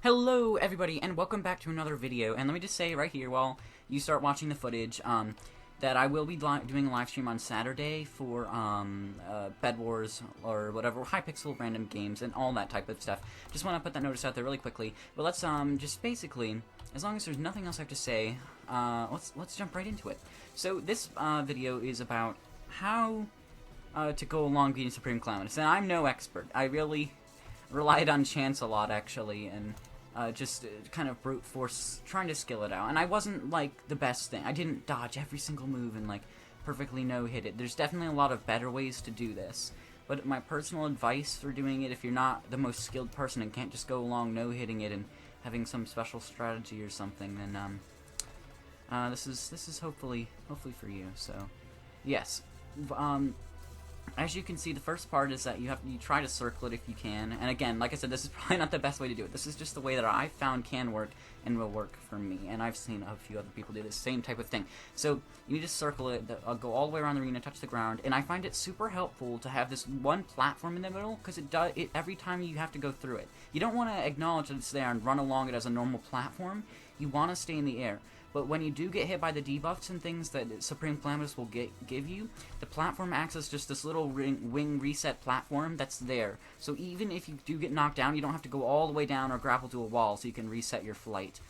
Hello everybody and welcome back to another video, and let me just say right here while you start watching the footage that I will be doing a live stream on Saturday for Bed Wars or whatever, Hypixel random games and all that type of stuff. Just want to put that notice out there really quickly, but let's just basically, as long as there's nothing else I have to say, let's jump right into it. So this video is about how to go along beating Supreme Calamatis, and I'm no expert. I really relied on chance a lot, actually, and just kind of brute force trying to skill it out. And I wasn't, like, the best thing. I didn't dodge every single move and, like, perfectly no-hit it. There's definitely a lot of better ways to do this. But my personal advice for doing it, if you're not the most skilled person and can't just go along no-hitting it and having some special strategy or something, then this is hopefully for you. So, yes. As you can see, the first part is that you try to circle it if you can, and again, like I said, this is probably not the best way to do it. This is just the way that I found can work and will work for me, and I've seen a few other people do the same type of thing. So you need to circle it, go all the way around the arena, touch the ground, and I find it super helpful to have this one platform in the middle, because every time you have to go through it. You don't want to acknowledge that it's there and run along it as a normal platform. You want to stay in the air. But when you do get hit by the debuffs and things that Supreme Calamatis will give you, the platform acts as just this little wing reset platform that's there. So even if you do get knocked down, you don't have to go all the way down or grapple to a wall, so you can reset your flight.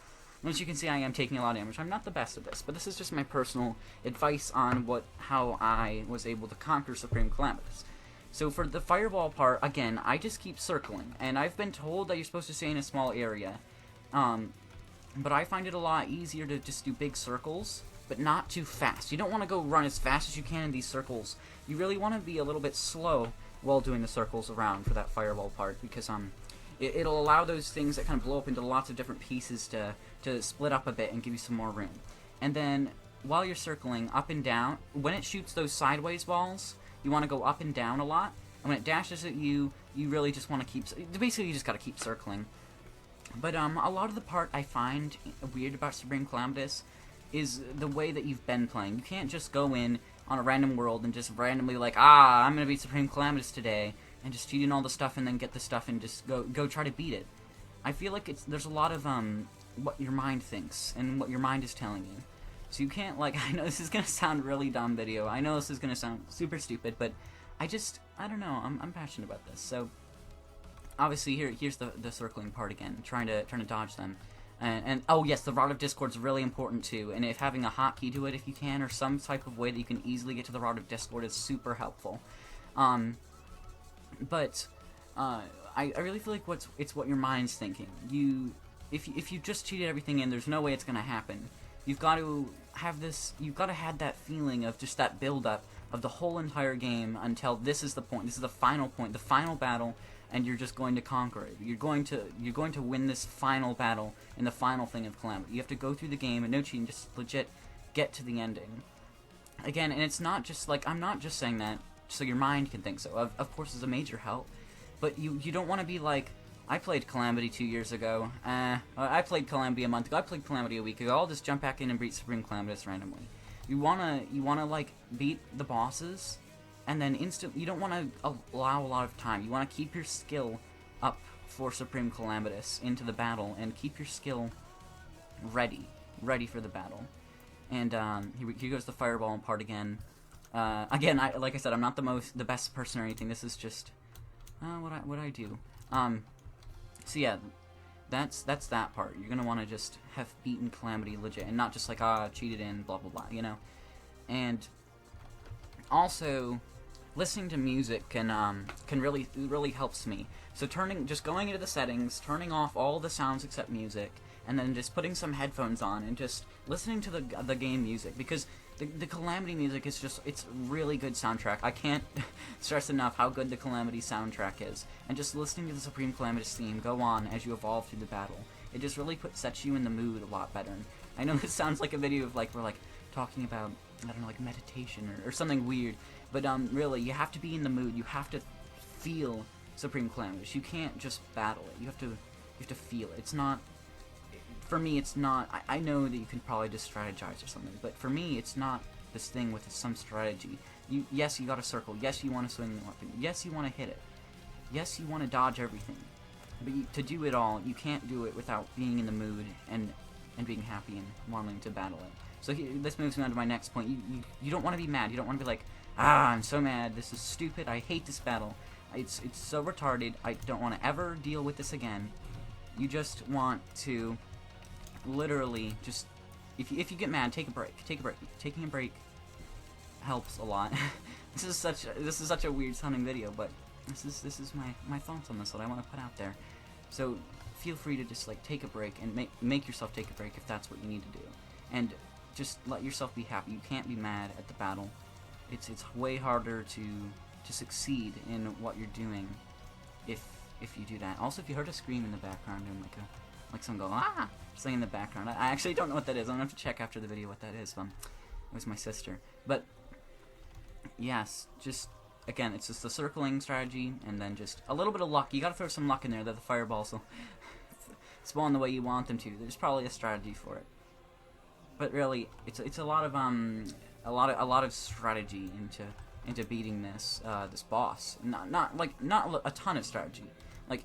And as you can see, I am taking a lot of damage. I'm not the best at this, but this is just my personal advice on how I was able to conquer Supreme Calamatis. So for the fireball part, again, I just keep circling, and I've been told that you're supposed to stay in a small area. But I find it a lot easier to just do big circles, but not too fast. You don't want to go run as fast as you can in these circles. You really want to be a little bit slow while doing the circles around for that fireball part, because it'll allow those things that kind of blow up into lots of different pieces to split up a bit and give you some more room. And then while you're circling up and down, when it shoots those sideways balls, you want to go up and down a lot. And when it dashes at you, you really just want to basically you just got to keep circling. But a lot of the part I find weird about Supreme Calamatis is the way that you've been playing. You can't just go in on a random world and just randomly like, I'm gonna beat Supreme Calamatis today, and just cheat in all the stuff and then get the stuff and just go try to beat it. I feel like there's a lot of what your mind thinks and what your mind is telling you. So you can't, like, I know this is gonna sound really dumb video. I know this is gonna sound super stupid, but I don't know. I'm passionate about this. So obviously, here's the circling part again, trying to dodge them, and oh yes, the Rod of Discord is really important too. And if having a hotkey to it, if you can, or some type of way that you can easily get to the Rod of Discord, is super helpful. But I really feel like it's what your mind's thinking. If you just cheated everything in, there's no way it's gonna happen. You've got to have this. You've got to have that feeling of just that build up of the whole entire game until this is the point. This is the final point, the final battle. And you're just going to conquer it. You're going to win this final battle in the final thing of Calamity. You have to go through the game and no cheating, just legit get to the ending. Again, and it's not just like, I'm not just saying that so your mind can think so. Of course, it's a major help, but you don't want to be like, I played Calamity 2 years ago. I played Calamity a month ago. I played Calamity a week ago. I'll just jump back in and beat Supreme Calamatis randomly. You wanna like beat the bosses. And then you don't want to allow a lot of time. You want to keep your skill up for Supreme Calamatis into the battle, and keep your skill ready for the battle. And here goes the fireball part again. Again, like I said, I'm not the best person or anything. This is just what I do. So yeah, that's that part. You're gonna want to just have beaten Calamity legit, and not just like cheated in, blah blah blah, you know. And also, listening to music can really helps me. So just going into the settings, turning off all the sounds except music, and then just putting some headphones on and just listening to the game music, because the Calamity music is it's really good soundtrack. I can't stress enough how good the Calamity soundtrack is. And just listening to the Supreme Calamatis theme go on as you evolve through the battle, it just really sets you in the mood a lot better. And I know this sounds like a video of like we're like talking about, I don't know, like meditation or something weird. But really, you have to be in the mood. You have to feel Supreme Calamatis. You can't just battle it. You have to feel it. It's not. For me, it's not. I know that you can probably just strategize or something, but for me, it's not this thing with some strategy. Yes, you got to circle. Yes, you want to swing the weapon. Yes, you want to hit it. Yes, you want to dodge everything. But to do it all, you can't do it without being in the mood and being happy and wanting to battle it. So this moves me on to my next point. You don't want to be mad. You don't want to be like, ah, I'm so mad. This is stupid. I hate this battle. It's so retarded. I don't want to ever deal with this again. You just want to literally just, if you get mad, take a break. Take a break. Taking a break helps a lot. This is such a weird sounding video, but this is my thoughts on this that I want to put out there. So feel free to just like take a break and make yourself take a break if that's what you need to do, and just let yourself be happy. You can't be mad at the battle. It's way harder to succeed in what you're doing if you do that. Also, if you heard a scream in the background and like someone go ah, something in the background, I actually don't know what that is. I'm gonna have to check after the video what that is. It was my sister. But yes, just again, it's just the circling strategy, and then just a little bit of luck. You gotta throw some luck in there that the fireballs will spawn the way you want them to. There's probably a strategy for it, but really, it's a lot of strategy into beating this this boss. Not a ton of strategy. Like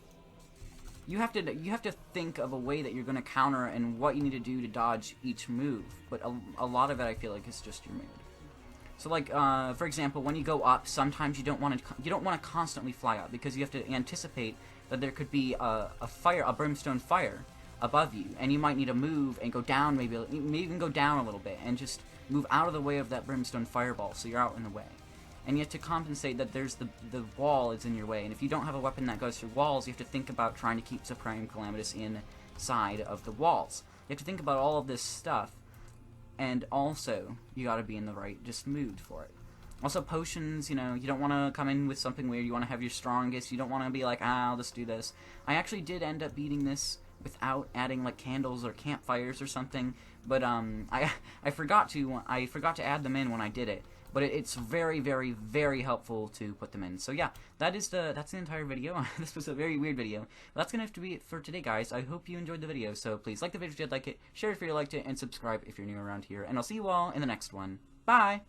you have to think of a way that you're gonna counter and what you need to do to dodge each move. But a lot of it, I feel like, is just your mood. So like, for example, when you go up, sometimes you don't want to constantly fly up, because you have to anticipate that there could be a brimstone fire above you, and you might need to move and go down, maybe even go down a little bit, and just move out of the way of that brimstone fireball, so you're out in the way. And you have to compensate that there's the wall is in your way, and if you don't have a weapon that goes through walls, you have to think about trying to keep Sepreme Calamatis inside of the walls. You have to think about all of this stuff. And also, you gotta be in the right just mood for it. Also, potions, you know, you don't want to come in with something weird. You want to have your strongest. You don't want to be like, ah, I'll just do this. I actually did end up beating this without adding like candles or campfires or something. But I forgot to add them in when I did it. But it's very, very, very helpful to put them in. So yeah, that's the entire video. This was a very weird video. But that's gonna have to be it for today, guys. I hope you enjoyed the video. So please like the video if you did like it, share it if you liked it, and subscribe if you're new around here. And I'll see you all in the next one. Bye!